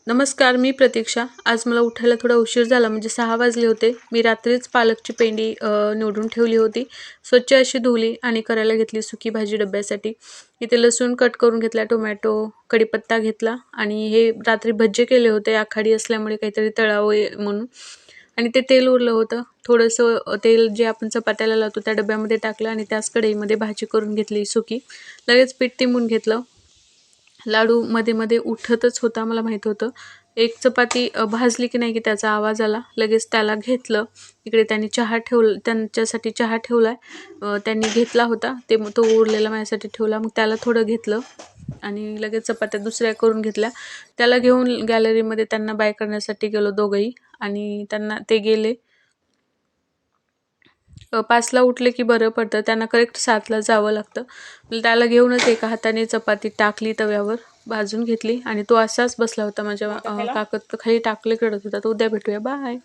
नमस्कार, मी प्रतीक्षा. आज मला उठायला थोडा उशीर झाला म्हणजे 6 वाजले होते. मी रात्रीच पालकची पेंडी निवडून ठेवली होती. स्वच्छ अशी धुवली आणि करायला घेतली सुकी भाजी डब्यासाठी. इथे लसूण कट करून घेतला, टोमॅटो, कढीपत्ता घेतला आणि हे रात्री भज्जे केले होते. आखाडी असल्यामुळे काहीतरी तळावे म्हणून आणि ते तेल उरलं होतं. थोडंसं तेल जे आपण चपात्याला लावतो त्या डब्यामध्ये टाकलं आणि त्याच कढईमध्ये भाजी करून घेतली सुकी. लगेच पीठ तिंबून घेतलं. लाडू मध्ये-मध्ये उठतच होता, मला माहीत होतं. एक चपाती भाजली की नाही की त्याचा आवाज आला. लगेच त्याला घेतलं. इकडे त्यांच्यासाठी चहा ठेवलाय. त्यांनी घेतला होता. तो उरलेला माझ्यासाठी ठेवला. मग त्याला थोडं घेतलं आणि लगेच चपात्या दुसऱ्या करून घेतल्या. त्याला घेऊन गॅलरीमध्ये त्यांना बाय करण्यासाठी गेलो दोघंही आणि ते गेले. 5ला उठले की बरं पडतं. त्यांना करेक्ट 7ला जावं लागतं. त्याला घेऊनच एका हाताने चपाती टाकली तव्यावर, भाजून घेतली आणि तो असाच बसला होता माझ्या काकत खाली टाकले रडत होता. तर उद्या भेटूया. बाय.